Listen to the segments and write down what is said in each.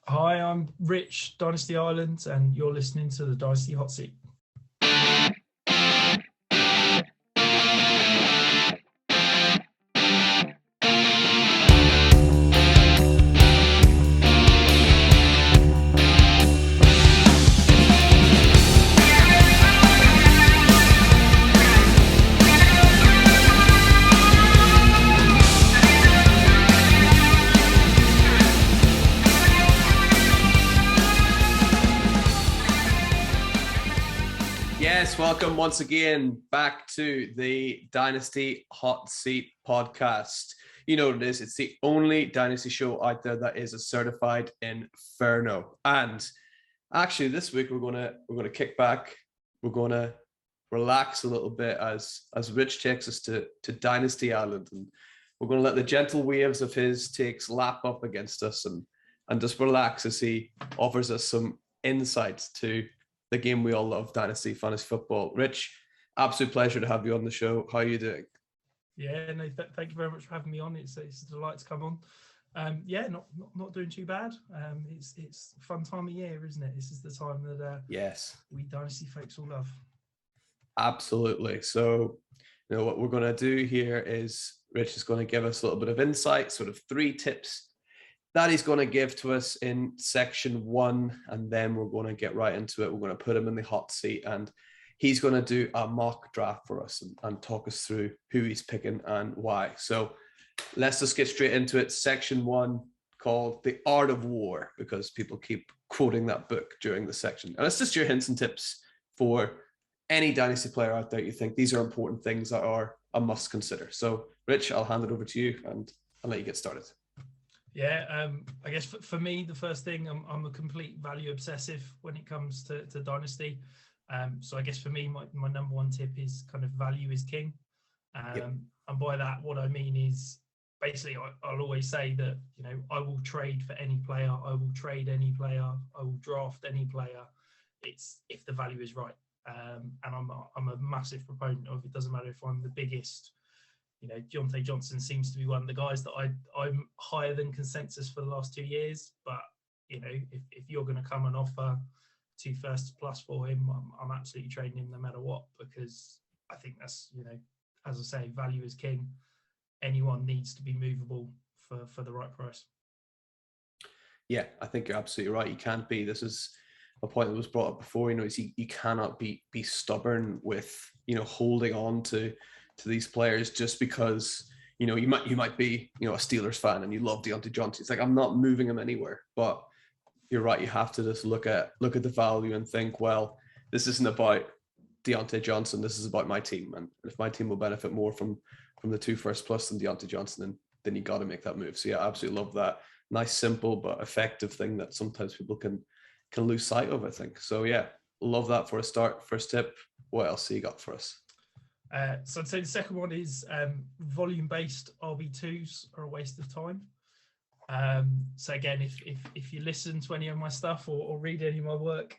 Hi, I'm Rich, Dynasty Ireland, and you're listening to the Dynasty Hotseat. Yes, welcome once again back to the Dynasty Hot Seat podcast. You know what it is, it's the only Dynasty show out there that is a certified inferno. And actually this week we're gonna kick back, we're gonna relax a little bit as Rich takes us to Dynasty Island, and we're gonna let the gentle waves of his takes lap up against us and just relax as he offers us some insights to the game we all love, Dynasty Fantasy Football. Rich, absolute pleasure to have you on the show. How are you doing? Yeah, no, thank you very much for having me on. It's a delight to come on. Yeah, not doing too bad. It's a fun time of year, isn't it? This is the time that Yes, we Dynasty folks all love. absolutely. So, what we're going to do here is Rich is going to give us a little bit of insight, sort of 3 tips that he's going to give to us in section 1, and then we're going to get right into it. We're going to put him in the hot seat, and he's going to do a mock draft for us and talk us through who he's picking and why. So let's just get straight into it. Section 1, called The Art of War, because people keep quoting that book during the section. And it's just your hints and tips for any Dynasty player out there you think these are important things that are a must consider. So Rich, I'll hand it over to you and I'll let you get started. Yeah, I guess for me, the first thing, I'm a complete value obsessive when it comes to Dynasty. So I guess for me, my number one tip is kind of value is king. Yep. And by that, what I mean is basically I'll always say that, I will trade for any player. I will trade any player. I will draft any player. It's if the value is right. And I'm a massive proponent of it. Doesn't matter if I'm the biggest. Deontay Johnson seems to be one of the guys that I'm higher than consensus for the last 2 years. But, if you're going to come and offer 2 firsts plus for him, I'm absolutely trading him no matter what, because I think that's, as I say, value is king. Anyone needs to be movable for the right price. Yeah, I think you're absolutely right. You can't be. This is a point that was brought up before. You cannot be stubborn with holding on to these players just because you might be a Steelers fan and you love Deontay Johnson. It's like, I'm not moving him anywhere. But you're right. You have to just look at the value and think, well, this isn't about Deontay Johnson. This is about my team, and if my team will benefit more from the 2 first plus than Deontay Johnson, then you got to make that move. So yeah, I absolutely love that. Nice, simple but effective thing that sometimes people can lose sight of, I think. So yeah, love that for a start. First tip. What else you got for us? So I'd say the second one is volume-based RB2s are a waste of time. So again, if you listen to any of my stuff or read any of my work,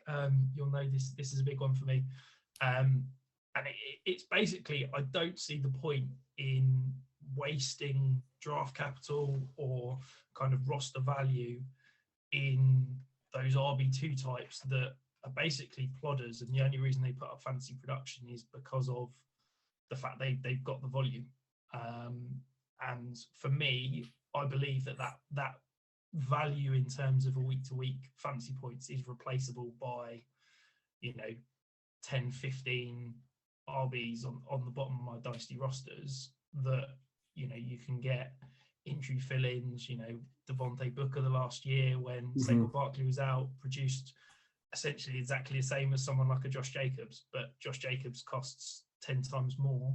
you'll know this is a big one for me. And it's basically, I don't see the point in wasting draft capital or kind of roster value in those RB2 types that are basically plodders, and the only reason they put up fantasy production is because of the fact they've got the volume. And for me, I believe that value in terms of a week-to-week fantasy points is replaceable by, 10, 15 RBs on the bottom of my Dynasty rosters that, you can get injury fill-ins. Devontae Booker the last year when Saquon Barkley was out produced essentially exactly the same as someone like a Josh Jacobs, but Josh Jacobs costs 10 times more.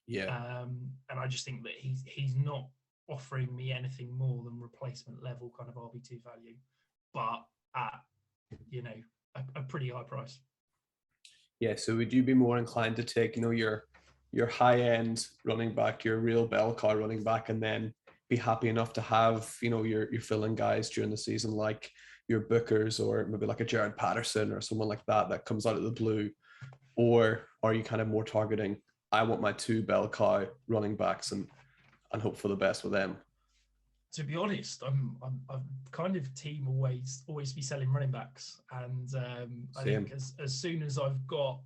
Yeah. And I just think that he's not offering me anything more than replacement level kind of RB2 value, but at, a pretty high price. Yeah. So would you be more inclined to take, your high end running back, your real bell cow running back, and then be happy enough to have, your fill-in guys during the season, like your Bookers or maybe like a Jared Patterson or someone like that comes out of the blue? Or are you kind of more targeting, I want my 2 bell cow running backs and hope for the best with them? To be honest, I'm kind of team always be selling running backs, and I think as soon as I've got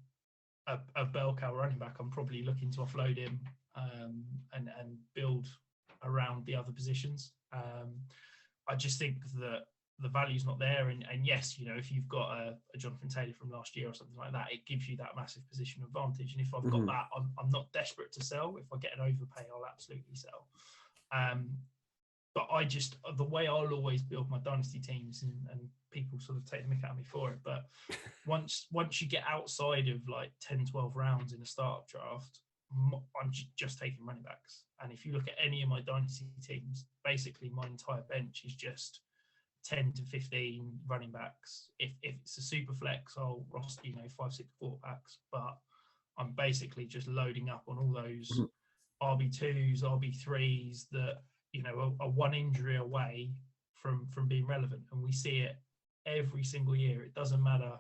a bell cow running back, I'm probably looking to offload him and build around the other positions. I just think that the value's not there, and yes, you know, if you've got a Jonathan Taylor from last year or something like that, it gives you that massive position advantage. And if I've got that, I'm not desperate to sell. If I get an overpay, I'll absolutely sell. But the way I'll always build my dynasty teams, and people sort of take the mick out of me for it, but once you get outside of like 10, 12 rounds in a startup draft, I'm just taking running backs. And if you look at any of my dynasty teams, basically my entire bench is just 10 to 15 running backs. If it's a super flex, I'll roster, 5, 6 quarterbacks, but I'm basically just loading up on all those RB2s, RB3s that, are one injury away from being relevant. And we see it every single year. It doesn't matter,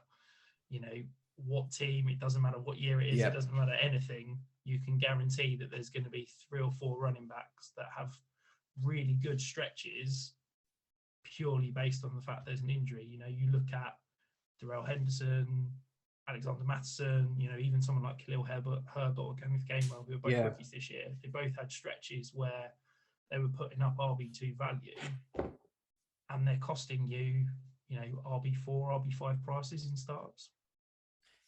what team, it doesn't matter what year it is, It doesn't matter anything. You can guarantee that there's going to be 3 or 4 running backs that have really good stretches purely based on the fact there's an injury. You look at Darrell Henderson, Alexander Mattison, even someone like Khalil Herbert or Kenneth Gainwell, who are both rookies this year. They both had stretches where they were putting up RB2 value, and they're costing you, RB4, RB5 prices in startups.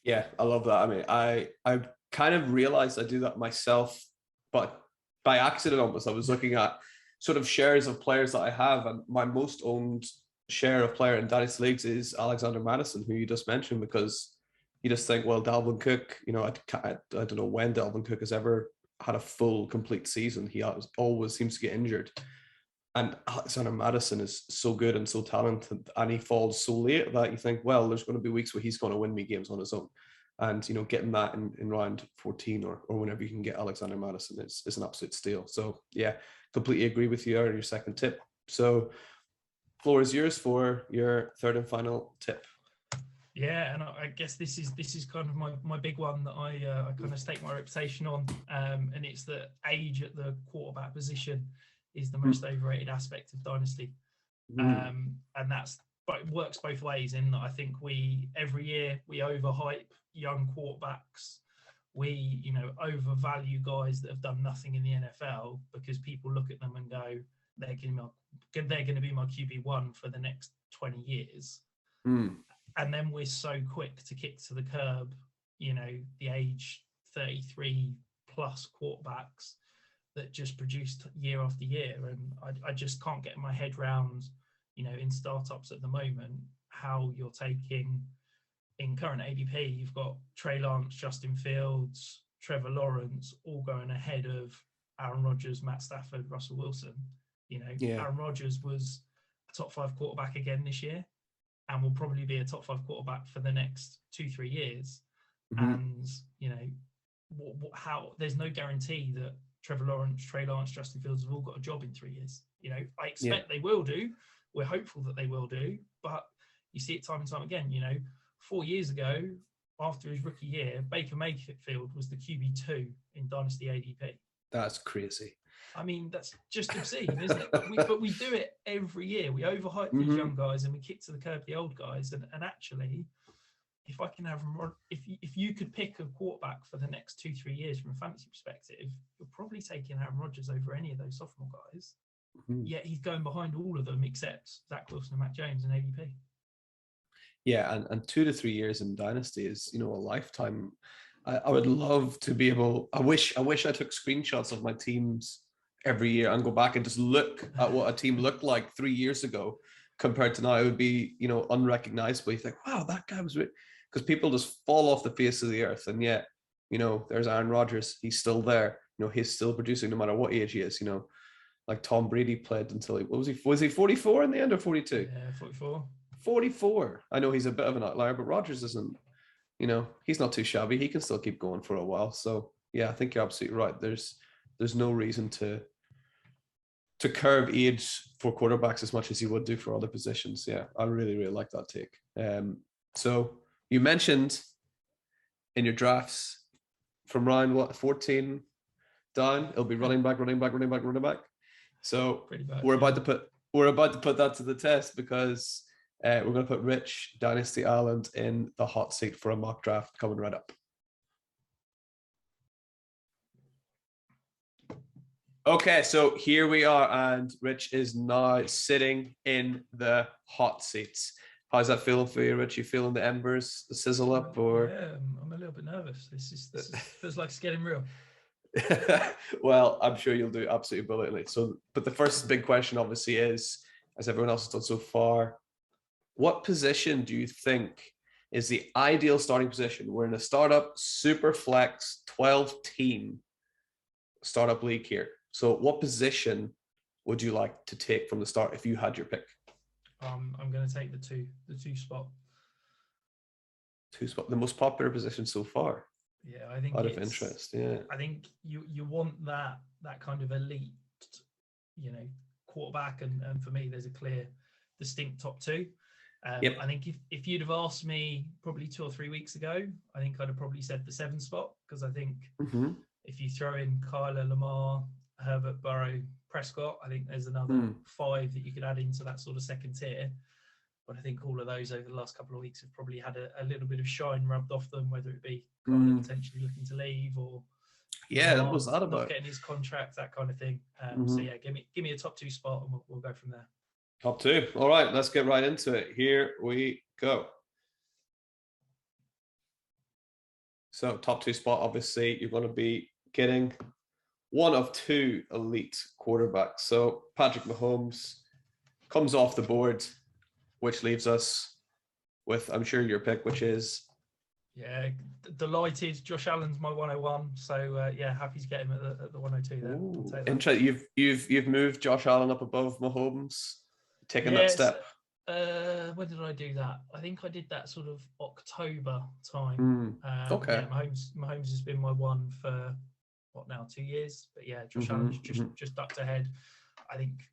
Yeah, I love that. I mean, I kind of realized I do that myself, but by accident almost. I was looking at sort of shares of players that I have, and my most owned share of player in Dynasty Leagues is Alexander Mattison, who you just mentioned, because you just think, well, Dalvin Cook, I don't know when Dalvin Cook has ever had a full, complete season. He always seems to get injured. And Alexander Mattison is so good and so talented, and he falls so late that you think, well, there's going to be weeks where he's going to win me games on his own. And, getting that in round 14 or whenever you can get Alexander Mattison is an absolute steal. So, yeah, completely agree with you on your second tip. So, floor is yours for your third and final tip. Yeah, and I guess this is kind of my big one that I kind of stake my reputation on, and it's that age at the quarterback position is the most overrated aspect of Dynasty, and but it works both ways. In that I think every year we overhype young quarterbacks, we overvalue guys that have done nothing in the NFL because people look at them and go, they're going to be my QB1 for the next 20 years. And then we're so quick to kick to the curb, the age 33 plus quarterbacks that just produced year after year. And I just can't get my head around, in startups at the moment, how you're taking, in current ADP, you've got Trey Lance, Justin Fields, Trevor Lawrence, all going ahead of Aaron Rodgers, Matt Stafford, Russell Wilson. Aaron Rodgers was a top 5 quarterback again this year, and will probably be a top 5 quarterback for the next 2-3 years. And, how there's no guarantee that Trevor Lawrence, Trey Lance, Justin Fields have all got a job in 3 years. I expect they will do. We're hopeful that they will do, but you see it time and time again. 4 years ago, after his rookie year, Baker Mayfield was the QB2 in Dynasty ADP. That's crazy. I mean, that's just obscene, isn't it? But we do it every year. We overhype these young guys and we kick to the curb the old guys. And actually, if I can have, if you could pick a quarterback for the next 2-3 years from a fantasy perspective, you're probably taking Aaron Rodgers over any of those sophomore guys. Yet he's going behind all of them except Zach Wilson and Mac Jones in ADP. Yeah, and 2 to 3 years in Dynasty is, a lifetime. I would love to be able. I wish I took screenshots of my teams every year and go back and just look at what a team looked like 3 years ago compared to now. It would be, unrecognizable. You think, wow, that guy was, because people just fall off the face of the earth. And yet, there's Aaron Rodgers. He's still there. He's still producing no matter what age he is. Like Tom Brady played until was he 44 in the end or 42? Yeah, 44. 44. I know he's a bit of an outlier, but Rodgers isn't. He's not too shabby. He can still keep going for a while. So yeah, I think you're absolutely right. There's no reason to curb age for quarterbacks as much as you would do for other positions. Yeah, I really, really like that take. So you mentioned in your drafts from round 14 down, it'll be running back. So Pretty much, we're about to put that to the test because we're going to put Rich Dynasty Island in the hot seat for a mock draft coming right up. Okay, so here we are, and Rich is now sitting in the hot seats. How's that feeling for you, Rich? You feeling the embers, the sizzle up, or? Yeah, I'm a little bit nervous. This feels like it's getting real. Well, I'm sure you'll do absolutely brilliantly. So, but the first big question, obviously, is, as everyone else has done so far, what position do you think is the ideal starting position? We're in a startup super flex 12 team startup league here. So what position would you like to take from the start if you had your pick? I'm going to take the two spot. Two spot, the most popular position so far. Yeah, I think out of interest. Yeah, I think you want that kind of elite, quarterback, and for me, there's a clear, distinct top two. Yep. I think if you'd have asked me probably 2 or 3 weeks ago, I think I'd have probably said the 7 spot, because I think if you throw in Kyler, Lamar, Herbert, Burrow, Prescott, I think there's another 5 that you could add into that sort of second tier. But I think all of those over the last couple of weeks have probably had a little bit of shine rubbed off them, whether it be Kyler potentially looking to leave, or that was that about not getting his contract, that kind of thing. So yeah, give me a top 2 spot, and we'll go from there. Top 2. All right, let's get right into it. Here we go. So top 2 spot, obviously, you're going to be getting one of 2 elite quarterbacks. So Patrick Mahomes comes off the board, which leaves us with, I'm sure, your pick, which is? Yeah, delighted. Josh Allen's my 101. So yeah, happy to get him at the 102 there. Interesting. You've moved Josh Allen up above Mahomes, taking that step. When did I do that? I think I did that sort of October time. Okay. Yeah, Mahomes has been my one for what now, 2 years? But yeah, Josh Allen's just ducked ahead. I think,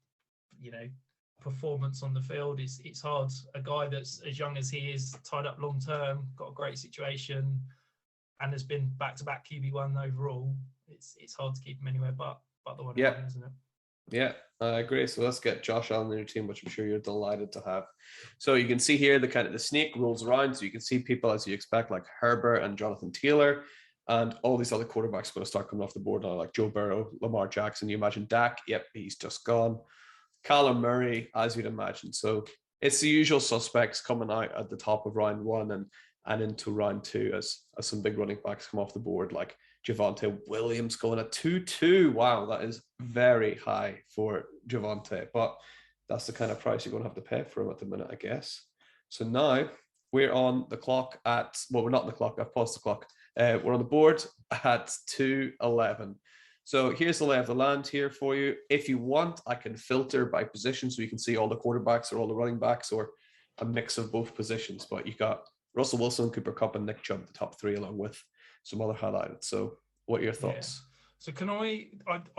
performance on the field it's hard. A guy that's as young as he is, tied up long term, got a great situation, and has been back-to-back QB1 overall. It's hard to keep him anywhere but the one, isn't it? Yeah, I agree. So let's get Josh Allen in your team, which I'm sure you're delighted to have. So you can see here the snake rolls around, so you can see people as you expect, like Herbert and Jonathan Taylor, and all these other quarterbacks are going to start coming off the board now, like Joe Burrow, Lamar Jackson. You imagine Dak, yep, he's just gone. Callum Murray, as you'd imagine. So it's the usual suspects coming out at the top of round 1 and into round 2 as some big running backs come off the board, like Javonte Williams going at 2-2. Wow, that is very high for Javonte, but that's the kind of price you're going to have to pay for him at the minute, I guess. So now we're on the clock we're not on the clock, I've paused the clock. We're on the board at 2:11. So here's the lay of the land here for you. If you want, I can filter by position so you can see all the quarterbacks or all the running backs or a mix of both positions. But you got Russell Wilson, Cooper Kupp, and Nick Chubb, the top 3, along with some other highlighted. So what are your thoughts? Yeah. So can I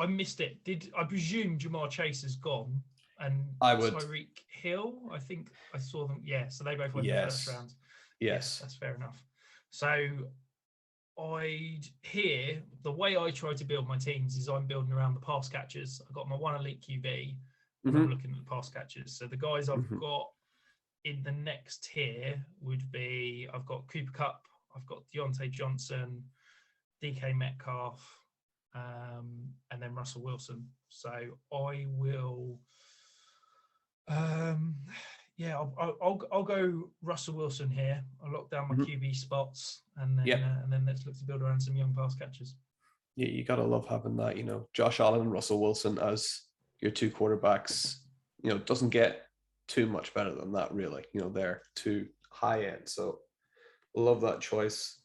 missed it. I presume Jamar Chase is gone, and Tyreek Hill, I think I saw them. Yeah, so they both went in the first round. Yes. That's fair enough. So the way I try to build my teams is I'm building around the pass catchers. I've got my 1 elite QB. I'm looking at the pass catchers. So the guys I've got in the next tier would be, I've got Cooper Kupp, I've got Deontay Johnson, DK Metcalf, and then Russell Wilson. So I will, I'll go Russell Wilson here. I'll lock down my QB spots, and then let's look to build around some young pass catchers. Yeah, you gotta love having that. Josh Allen and Russell Wilson as your 2 quarterbacks. Doesn't get too much better than that, really. They're too high end. So love that choice.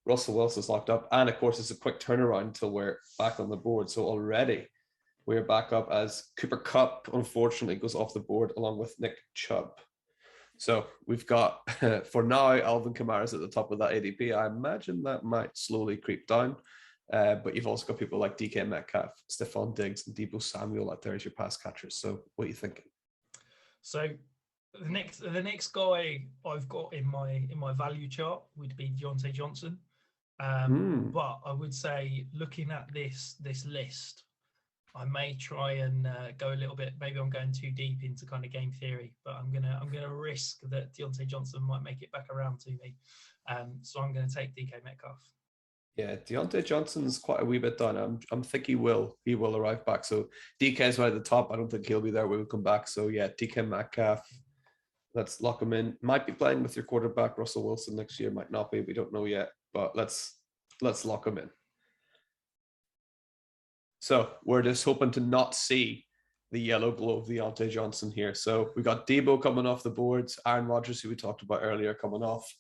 Russell Wilson's locked up, and of course, it's a quick turnaround until we're back on the board. So already we're back up as Cooper Kupp, unfortunately, goes off the board along with Nick Chubb. So we've got, for now, Alvin Kamara's at the top of that ADP. I imagine that might slowly creep down. But you've also got people like DK Metcalf, Stephon Diggs, and Deebo Samuel out there as your pass catchers. So what are you thinking? So the next guy I've got in my value chart would be Deontay Johnson. But I would say, looking at this list, I may try and go a little bit. Maybe I'm going too deep into kind of game theory, but I'm gonna risk that Deontay Johnson might make it back around to me. So I'm going to take DK Metcalf. Yeah, Deontay Johnson's quite a wee bit down. I'm think he will arrive back. So DK's right at the top. I don't think he'll be there when we come back. So yeah, DK Metcalf. Let's lock him in. Might be playing with your quarterback Russell Wilson next year. Might not be. We don't know yet. But let's lock him in. So we're just hoping to not see the yellow glow of Deontay Johnson here. So we got Debo coming off the boards, Aaron Rodgers, who we talked about earlier, coming off.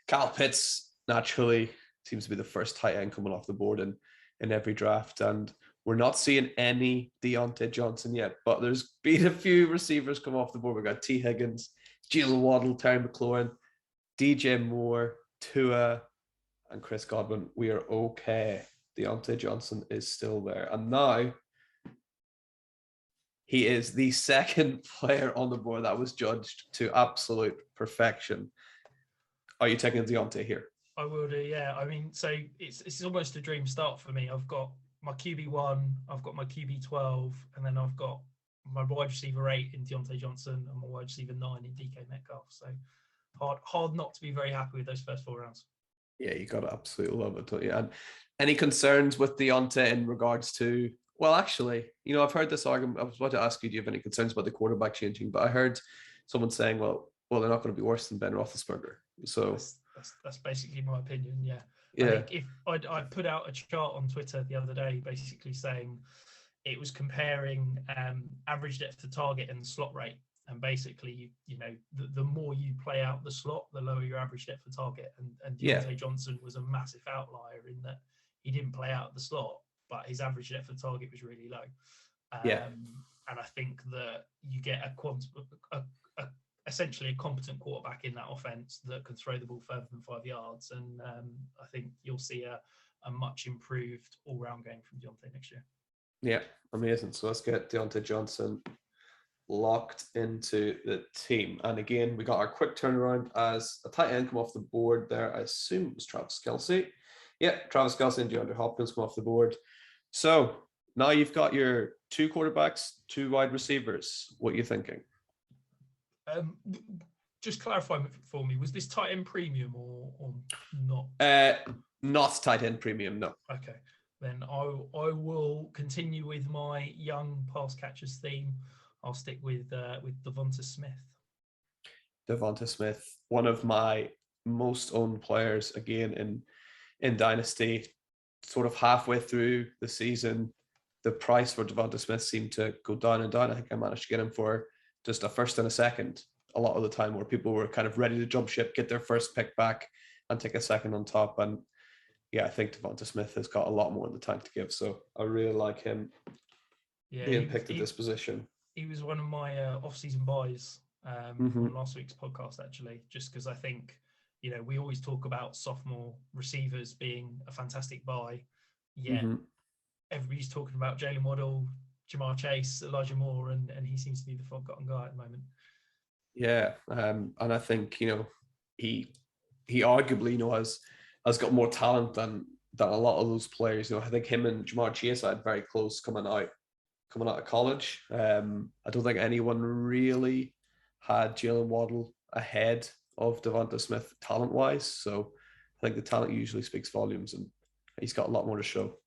Kyle Pitts naturally seems to be the first tight end coming off the board in every draft. And we're not seeing any Deontay Johnson yet, but there's been a few receivers come off the board. We got T. Higgins, Jalen Waddle, Terry McLaurin, DJ Moore, Tua, and Chris Godwin. We are okay. Deontay Johnson is still there. And now he is the second player on the board that was judged to absolute perfection. Are you taking Deontay here? I will do, yeah. I mean, so it's almost a dream start for me. I've got my QB1, I've got my QB12, and then I've got my wide receiver 8 in Deontay Johnson and my wide receiver 9 in DK Metcalf. So hard not to be very happy with those first 4 rounds. Yeah, you got to absolutely love it, don't you? And any concerns with Deontay in regards to, well, actually, I've heard this argument. I was about to ask you, do you have any concerns about the quarterback changing? But I heard someone saying, well, they're not going to be worse than Ben Roethlisberger. So that's basically my opinion. Yeah. Yeah. I think if I put out a chart on Twitter the other day, basically saying it was comparing average depth to target and slot rate. And basically, the more you play out the slot, the lower your average depth of target. And Deontay Johnson was a massive outlier in that he didn't play out the slot, but his average depth of target was really low. And I think that you get essentially a competent quarterback in that offense that can throw the ball further than 5 yards. And I think you'll see a much improved all-round game from Deontay next year. Yeah, amazing. So let's get Deontay Johnson locked into the team. And again, we got our quick turnaround as a tight end come off the board there. I assume it was Travis Kelce. Yeah, Travis Kelce and DeAndre Hopkins come off the board. So now you've got your 2 quarterbacks, 2 wide receivers. What are you thinking? Just clarify for me, was this tight end premium or not? Not tight end premium, no. Okay, then I will continue with my young pass catchers theme. I'll stick with Devonta Smith. Devonta Smith, one of my most owned players again in Dynasty. Sort of halfway through the season, the price for Devonta Smith seemed to go down and down. I think I managed to get him for just a first and a second a lot of the time, where people were kind of ready to jump ship, get their first pick back and take a second on top. And yeah, I think Devonta Smith has got a lot more in the tank to give. So I really like him being picked at this position. He was one of my off-season buys on last week's podcast, actually, just because I think, we always talk about sophomore receivers being a fantastic buy. Yeah, everybody's talking about Jalen Waddle, Jamar Chase, Elijah Moore, and he seems to be the forgotten guy at the moment. Yeah, and I think he arguably has got more talent than a lot of those players. I think him and Jamar Chase are very close coming out of college. I don't think anyone really had Jalen Waddle ahead of Devonta Smith talent-wise. So I think the talent usually speaks volumes, and he's got a lot more to show.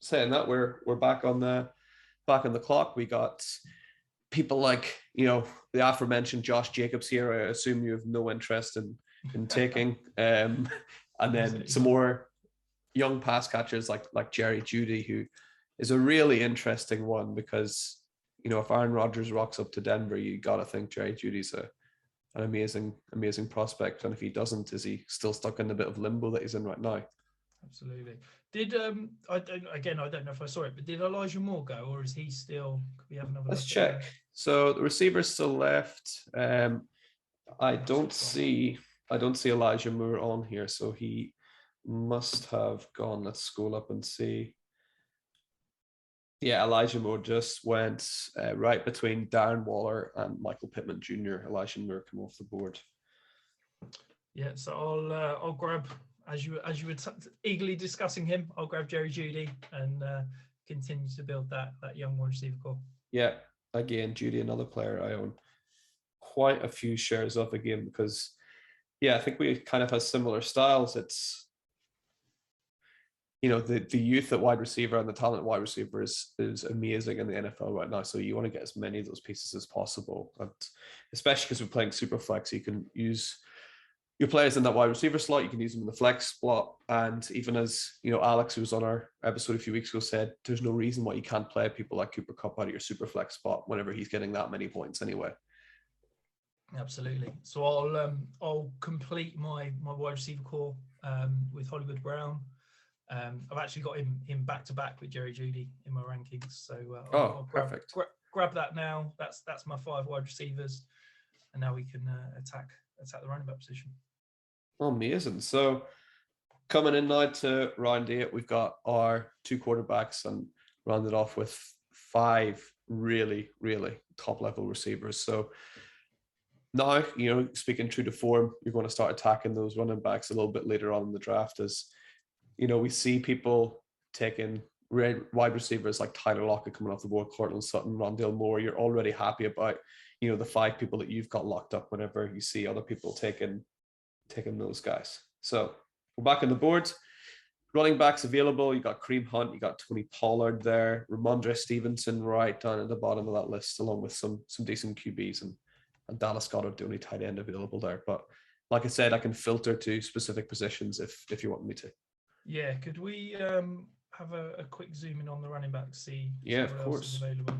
Saying that, we're back on the clock. We got people like the aforementioned Josh Jacobs here. I assume you have no interest in taking, and then some more young pass catchers like Jerry Jeudy, who is a really interesting one because if Aaron Rodgers rocks up to Denver, you got to think Jerry Jeudy's an amazing prospect. And if he doesn't, is he still stuck in the bit of limbo that he's in right now? Absolutely. Did I don't know if I saw it, but did Elijah Moore go, or is he still? Could we have another? Let's check. So the receiver's still left. I don't see Elijah Moore on here, so he must have gone. Let's scroll up and see. Yeah, Elijah Moore just went right between Darren Waller and Michael Pittman Jr. Elijah Moore come off the board. Yeah, so I'll grab, as you were eagerly discussing him, I'll grab Jerry Jeudy and continue to build that young wide receiver core. Yeah, again, Judy, another player I own quite a few shares of again because, yeah, I think we kind of have similar styles. It's, the youth at wide receiver and the talent at wide receiver is amazing in the NFL right now. So you want to get as many of those pieces as possible, and especially because we're playing super flex, you can use your players in that wide receiver slot. You can use them in the flex spot, and even as Alex, who was on our episode a few weeks ago, said, there's no reason why you can't play people like Cooper Kupp out of your super flex spot whenever he's getting that many points anyway. Absolutely. So I'll complete my wide receiver core with Hollywood Brown. I've actually got him back to back with Jerry Jeudy in my rankings. So I'll grab that now. That's my 5 wide receivers, and now we can attack the running back position. Amazing. So coming in now to round 8, we've got our 2 quarterbacks and rounded off with 5 really, really top level receivers. So now, speaking true to form, you're going to start attacking those running backs a little bit later on in the draft. As we see people taking wide receivers like Tyler Lockett coming off the board, Cortland Sutton, Rondale Moore. You're already happy about the 5 people that you've got locked up whenever you see other people taking those guys. So we're back on the board. Running backs available. You got Kareem Hunt, you got Tony Pollard there, Ramondre Stevenson right down at the bottom of that list, along with some decent QBs, and Dallas Goedert, the only tight end available there. But like I said, I can filter to specific positions if you want me to. Yeah, could we have a quick zoom in on the running back, see of what course else is available?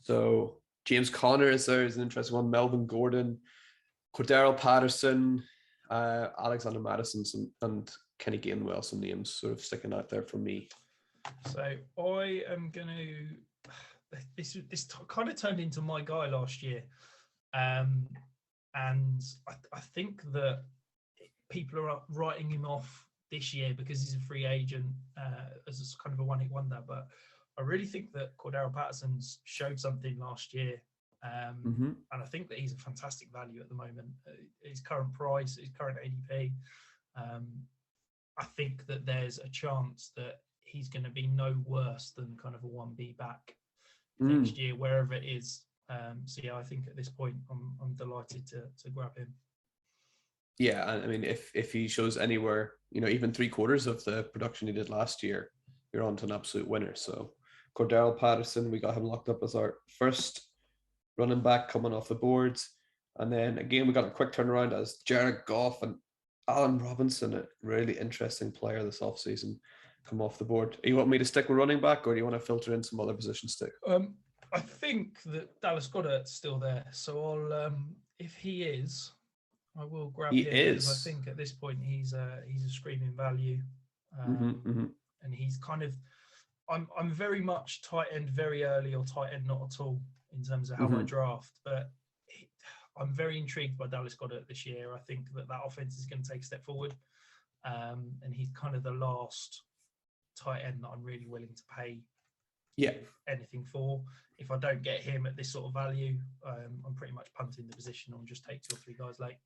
So James Conner is there, is an interesting one. Melvin Gordon, Cordero Patterson, Alexander Madison, and Kenny Gainwell, some names sort of sticking out there for me. So I am going to... This kind of turned into my guy last year. And I think that people are writing him off this year because he's a free agent as kind of a one-hit wonder. But I really think that Cordero Patterson's showed something last year. And I think that he's a fantastic value at the moment. His current price, his current ADP. I think that there's a chance that he's going to be no worse than kind of a 1B back next year, wherever it is. So yeah, I think at this point, I'm delighted to grab him. Yeah, I mean, if he shows anywhere, even 3/4 of the production he did last year, you're on to an absolute winner. So Cordero Patterson, we got him locked up as our first running back coming off the boards. And then again, we got a quick turnaround as Jared Goff and Allen Robinson, a really interesting player this offseason, come off the board. You want me to stick with running back, or do you want to filter in some other positions too? I think that Dallas Goedert's still there. So I'll, if he is, I will grab him. Because I think at this point he's a screaming value. And he's kind of, I'm very much tight end very early or tight end not at all in terms of how I draft. But I'm very intrigued by Dallas Goedert this year. I think that offense is going to take a step forward. And he's kind of the last tight end that I'm really willing to pay anything for. If I don't get him at this sort of value, I'm pretty much punting the position and just take 2 or 3 guys late.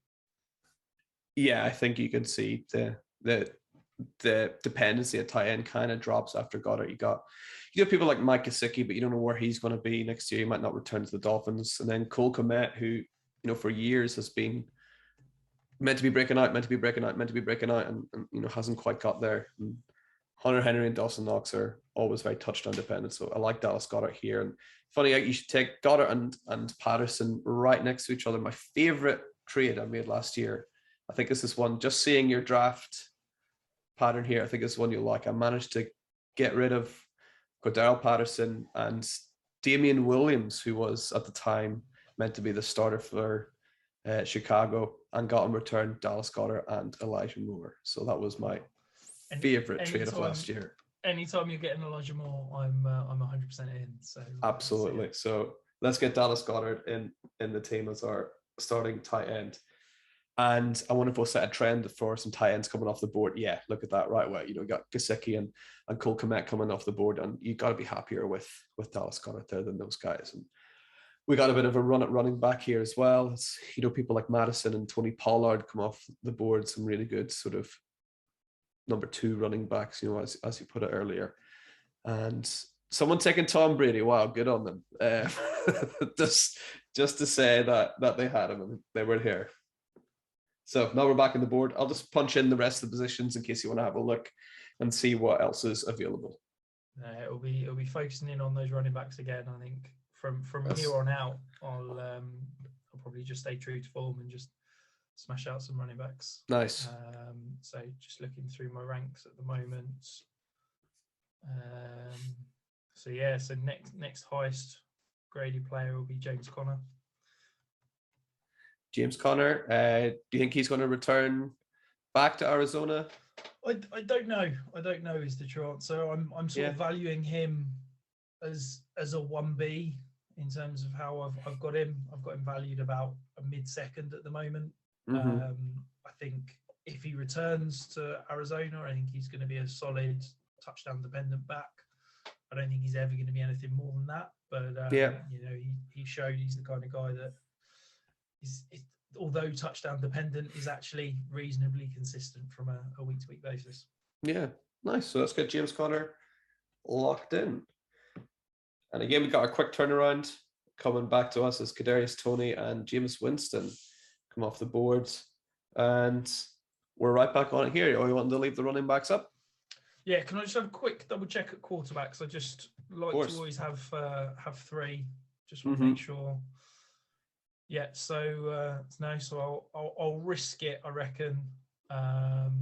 Yeah, I think you can see the dependency at tight end kind of drops after Goddard. You got people like Mike Gesicki, but you don't know where he's going to be next year. He might not return to the Dolphins. And then Cole Kmet, who for years has been meant to be breaking out, and hasn't quite got there. And Hunter Henry and Dawson Knox are always very touchdown dependent. So I like Dallas Goedert here. And funny, you should take Goddard and Patterson right next to each other. My favorite trade I made last year. I think this is one, just seeing your draft pattern here, I think it's one you'll like. I managed to get rid of Cordero Patterson and Damian Williams, who was at the time meant to be the starter for Chicago, and got in return Dallas Goedert and Elijah Moore. So that was my favorite trade of last year. Anytime you're getting Elijah Moore, I'm 100% in. So absolutely. So let's get Dallas Goedert in the team as our starting tight end. And I wonder if we'll set a trend for some tight ends coming off the board. Yeah, look at that right away. You got Gesicki and Cole Kmet coming off the board, and you got to be happier with Dallas Goedert there than those guys. And we got a bit of a run at running back here as well. It's, people like Madison and Tony Pollard come off the board, some really good sort of number 2 running backs, as you put it earlier. And someone taking Tom Brady, wow, good on them. Just to say that they had him and they were here. So now we're back on the board. I'll just punch in the rest of the positions in case you want to have a look and see what else is available. It'll be focusing in on those running backs again. I think from here on out, I'll probably just stay true to form and just smash out some running backs. Nice. So just looking through my ranks at the moment. So next highest graded player will be James Conner. James Conner, do you think he's going to return back to Arizona? I don't know. I don't know is the true answer. I'm sort of valuing him as a 1B in terms of how I've got him. I've got him valued about a mid-second at the moment. Mm-hmm. I think if he returns to Arizona, I think he's going to be a solid touchdown dependent back. I don't think he's ever going to be anything more than that. But he showed he's the kind of guy that is although touchdown dependent, is actually reasonably consistent from a week-to-week basis. Yeah, nice. So let's get James Conner locked in. And again, we got our quick turnaround coming back to us as Kadarius Toney and Jameis Winston come off the board. And we're right back on it here. Are you wanting to leave the running backs up? Yeah, can I just have a quick double check at quarterbacks? I just like to always have 3. Just want to make sure. Yeah, so I'll risk it. I reckon I'll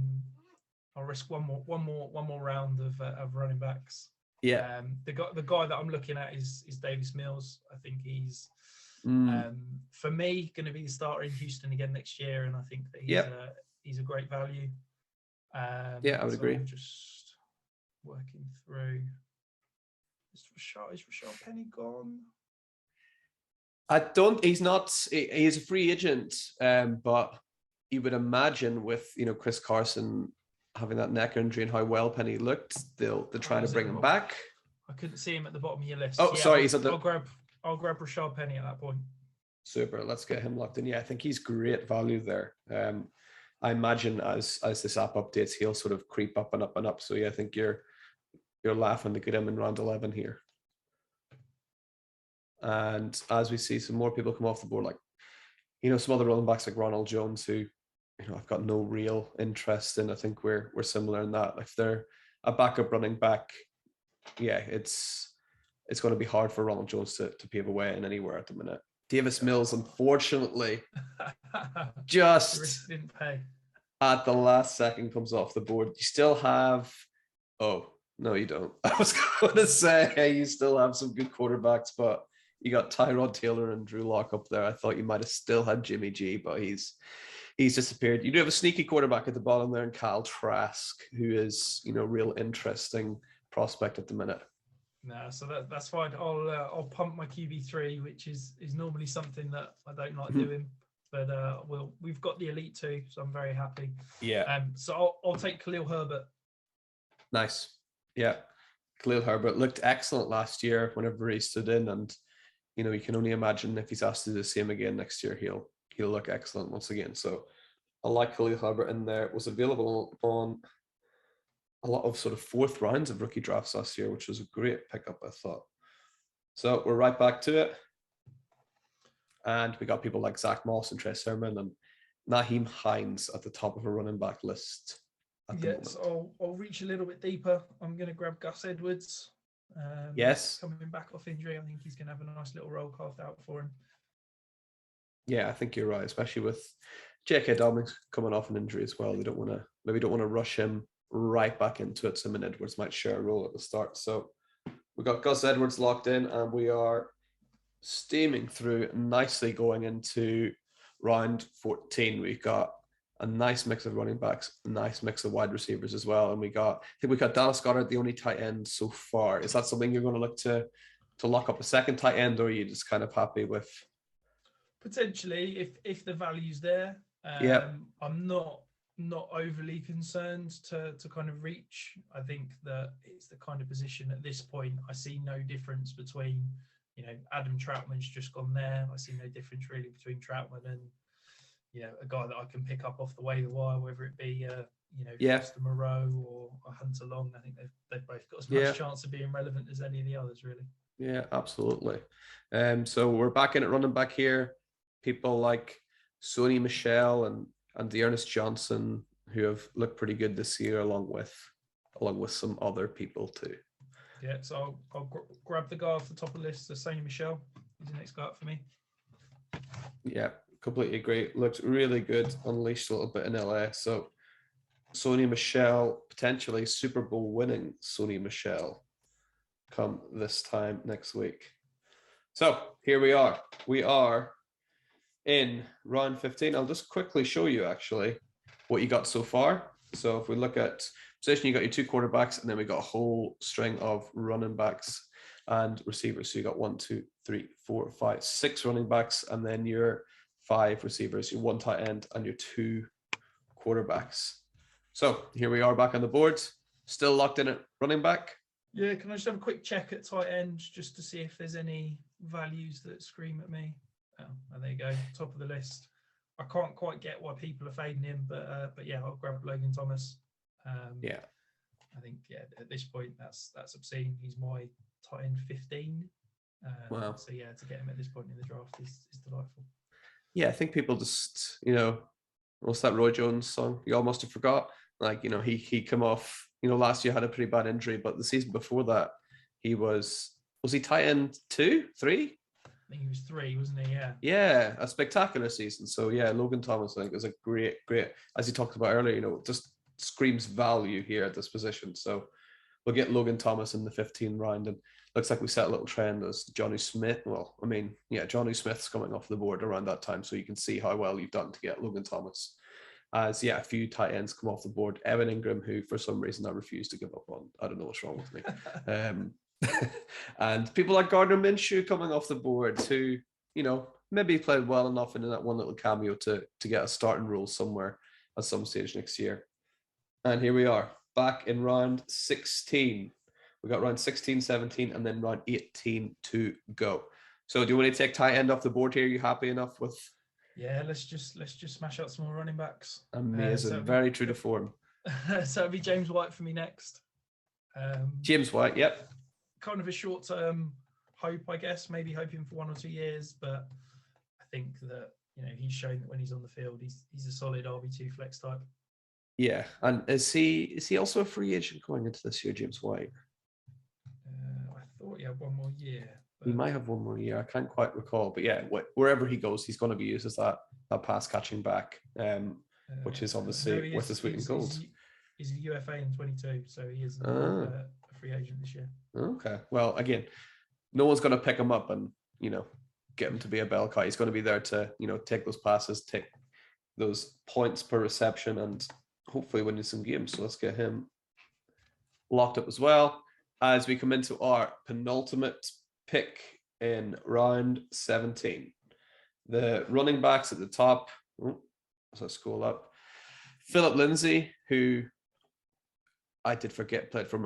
risk one more round of running backs. Yeah. The guy that I'm looking at is Davis Mills. I think he's for me going to be the starter in Houston again next year, and I think that he's a great value. I would agree. Just working through. Is Rashad Penny gone? He's a free agent, but you would imagine with Chris Carson having that neck injury and how well Penny looked, they're trying to bring him back. I couldn't see him at the bottom of your list. Oh, sorry, I'll grab Rashad Penny at that point. Super, let's get him locked in. Yeah, I think he's great value there. I imagine as this app updates, he'll sort of creep up and up and up. So yeah, I think you're laughing to get him in round 11 here. And as we see some more people come off the board, like some other running backs like Ronald Jones, who I've got no real interest in. I think we're similar in that. If they're a backup running back, yeah, it's going to be hard for Ronald Jones to pave a way in anywhere at the minute. Davis Mills, unfortunately, just didn't pay at the last second comes off the board. You still have, oh no, you don't. I was going to say you still have some good quarterbacks, but you got Tyrod Taylor and Drew Lock up there. I thought you might have still had Jimmy G, but he's disappeared. You do have a sneaky quarterback at the bottom there, and Kyle Trask, who is real interesting prospect at the minute. No, so that's fine. I'll pump my QB3, which is normally something that I don't like doing, but we've got the elite 2, so I'm very happy. Yeah. So I'll take Khalil Herbert. Nice. Yeah, Khalil Herbert looked excellent last year whenever he stood in, and you can only imagine if he's asked to do the same again next year, he'll look excellent once again. So I like Khalil Herbert in there. It was available on a lot of sort of 4th rounds of rookie drafts last year, which was a great pickup, I thought. So we're right back to it. And we got people like Zach Moss and Trey Sermon and Naheem Hines at the top of a running back list. Yes, I'll reach a little bit deeper. I'm going to grab Gus Edwards. Yes. Coming back off injury, I think he's going to have a nice little role carved out for him. Yeah, I think you're right, especially with J.K. Dobbins coming off an injury as well. They don't want to rush him right back into it. Simon Edwards might share a role at the start. So we got Gus Edwards locked in, and we are steaming through nicely going into round 14. We've got a nice mix of running backs, a nice mix of wide receivers as well. And I think we got Dallas Goedert, the only tight end so far. Is that something you're going to look to lock up a second tight end, or are you just kind of happy with? Potentially, if the value's there. I'm not overly concerned to kind of reach. I think that it's the kind of position at this point. I see no difference between, Adam Troutman's just gone there. I see no difference really between Troutman and, a guy that I can pick up off the waiver wire, whether it be, Yeah. Foster Moreau or Hunter Long. I think they've both got as much chance of being relevant as any of the others, really. Yeah, absolutely. So we're back in at running back here. People like Sony Michel and Dearness Johnson, who have looked pretty good this year, along with some other people too. Yeah, so I'll grab the guy off the top of the list, so Sony Michel. He's the next guy up for me. Yeah, completely agree. Looks really good. Unleashed a little bit in LA. So Sony Michel, potentially Super Bowl winning Sony Michel, come this time next week. So here we are. We are in round 15. I'll just quickly show you actually what you got so far. So if we look at position, you got your 2 quarterbacks, and then we got a whole string of running backs and receivers. So you got 1, 2, 3, 4, 5, 6 running backs, and then your 5 receivers, your 1 tight end, and your 2 quarterbacks. So here we are back on the board, still locked in at running back. Yeah, can I just have a quick check at tight end just to see if there's any values that scream at me? Oh, there you go, top of the list. I can't quite get why people are fading him, but yeah, I'll grab Logan Thomas. Yeah, I think at this point that's obscene. He's my tight end 15. Wow. So yeah, to get him at this point in the draft is delightful. Yeah, I think people just, what's that Roy Jones song? You almost have forgot. Like, he came off, last year had a pretty bad injury, but the season before that, was he tight end 2, 3? I think he was 3, wasn't he? Yeah. Yeah, a spectacular season. So yeah, Logan Thomas, I think, is a great, as you talked about earlier, just screams value here at this position. So we'll get Logan Thomas in the 15th round, and looks like we set a little trend as Johnny Smith. Well, I mean, yeah, Johnny Smith's coming off the board around that time, so you can see how well you've done to get Logan Thomas. As a few tight ends come off the board. Evan Ingram, who for some reason I refuse to give up on. I don't know what's wrong with me. And people like Gardner Minshew coming off the board, who maybe played well enough in that one little cameo to get a starting role somewhere at some stage next year. And here we are, back in round 16. We got round 16, 17, and then round 18 to go. So do you want to take tight end off the board here? Are you happy enough with? Yeah, let's just smash out some more running backs. Amazing, very true to form. So it'll be James White for me next. James White, yep. Kind of a short-term hope, I guess. Maybe hoping for 1 or 2 years, but I think that he's shown that when he's on the field, he's a solid RB2 flex type. Yeah, and is he also a free agent going into this year, James White? I thought he had 1 more year. He might have 1 more year. I can't quite recall, but yeah, wherever he goes, he's going to be used as that pass catching back, which is obviously worth his weight in gold. He's a UFA in 22, so he is a free agent this year. Okay, well, again, no one's going to pick him up and get him to be a bell cow. He's going to be there to take those passes, take those points per reception, and hopefully win you some games. So let's get him locked up as well as we come into our penultimate pick in round 17. The running backs at the top. Let's scroll up. Philip Lindsay, who I did forget played for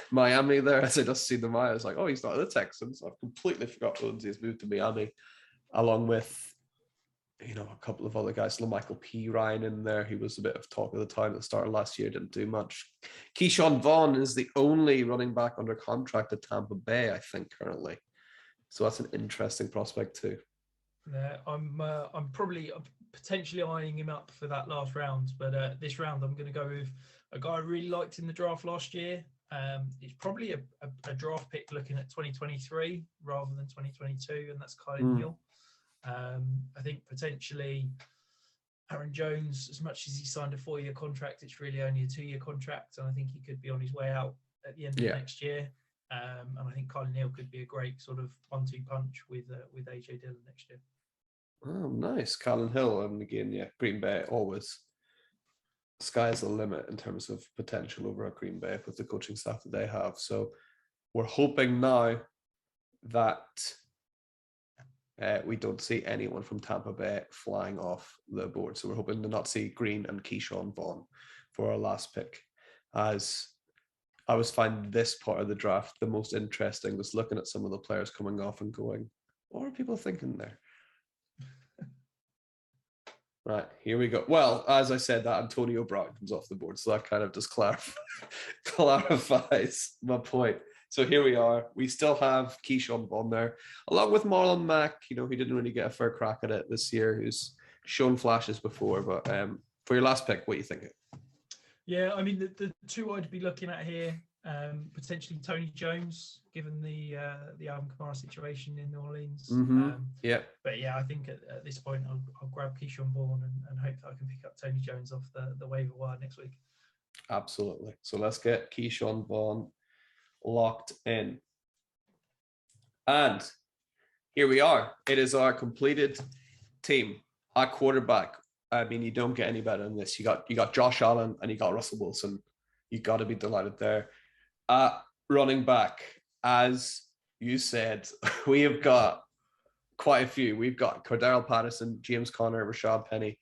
Miami there. As I just seen the I was like, oh, he's not at the Texans. I've completely forgot Lindsay has moved to Miami, along with a couple of other guys. LaMichael P. Ryan in there. He was a bit of talk of the town at the start of last year. Didn't do much. Keyshawn Vaughn is the only running back under contract at Tampa Bay, I think, currently. So that's an interesting prospect too. Yeah, I'm potentially eyeing him up for that last round, but this round I'm going to go with a guy I really liked in the draft last year. It's probably a draft pick looking at 2023 rather than 2022, and that's Kyle Hill. I think potentially Aaron Jones, as much as he signed a 4-year contract, it's really only a 2-year contract, and I think he could be on his way out at the end of next year. And I think Kyle Neal could be a great sort of 1-2 punch with AJ Dillon next year. Oh, nice. Colin Hill. And again, Green Bay always sky's the limit in terms of potential over at Green Bay with the coaching staff that they have. So we're hoping now that we don't see anyone from Tampa Bay flying off the board. So we're hoping to not see Green and Keyshawn Vaughn for our last pick. As I was finding this part of the draft the most interesting, was looking at some of the players coming off and going, what are people thinking there? Right, here we go. Well, as I said, that Antonio Brown comes off the board, so that kind of just clarifies my point. So here we are. We still have Keyshawn Vaughn there, along with Marlon Mack, you know, who didn't really get a fair crack at it this year, who's shown flashes before. But for your last pick, what are you thinking? Yeah, I mean, the two I'd be looking at here, potentially Tony Jones, given the Alvin Kamara situation in New Orleans. Yeah. But yeah, I think at this point, I'll grab Keyshawn Vaughn and hope that I can pick up Tony Jones off the waiver wire next week. Absolutely. So let's get Keyshawn Vaughn locked in. And here we are. It is our completed team at quarterback. I mean, you don't get any better than this. You got Josh Allen and you got Russell Wilson. You got to be delighted there. Running back, as you said, we have got quite a few. We've got Cordell Patterson, James Conner, Rashad Penny,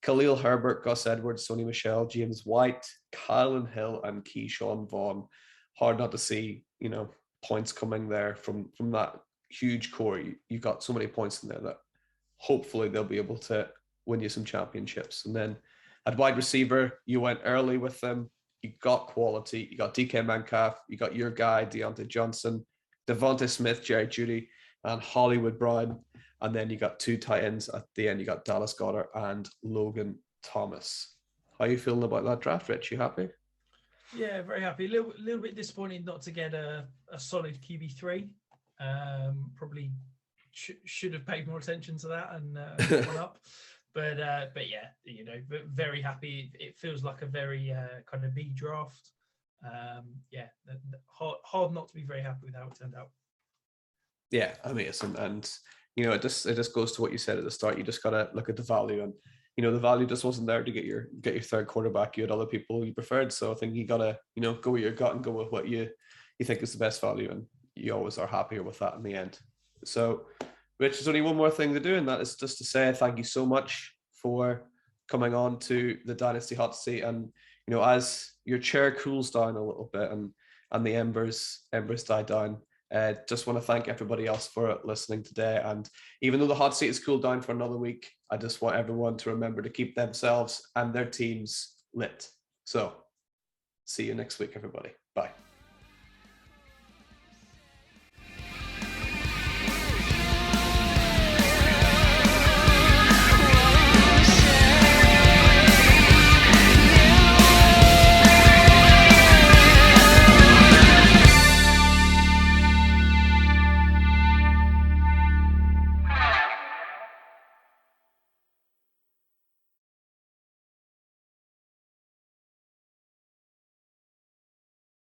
Khalil Herbert, Gus Edwards, Sony Michel, James White, Kylan Hill, and Keyshawn Vaughn. Hard not to see, you know, points coming there from that huge core. You got so many points in there that hopefully they'll be able to win you some championships. And then at wide receiver, you went early with them. You got quality. You got DK Metcalf. You got your guy, Deontay Johnson, Devontae Smith, Jerry Jeudy, and Hollywood Brown. And then you got two tight ends at the end. You got Dallas Goedert and Logan Thomas. How are you feeling about that draft, Rich? You happy? Yeah, very happy. A little bit disappointed not to get a solid QB3. Probably should have paid more attention to that and one up. But yeah, you know, very happy. It feels like a very kind of B draft. Yeah, hard not to be very happy with how it turned out. Yeah, amazing. And you know, it just goes to what you said at the start. You just gotta look at the value, and you know, the value just wasn't there to get your third quarterback. You had other people you preferred. So I think you gotta, you know, go with your gut and go with what you think is the best value, and you always are happier with that in the end. So Rich, there's only one more thing to do, and that is just to say thank you so much for coming on to the Dynasty Hot Seat. And you know, as your chair cools down a little bit and the embers die down, just want to thank everybody else for listening today. And even though the hot seat is cooled down for another week, I just want everyone to remember to keep themselves and their teams lit. So see you next week, everybody. Bye.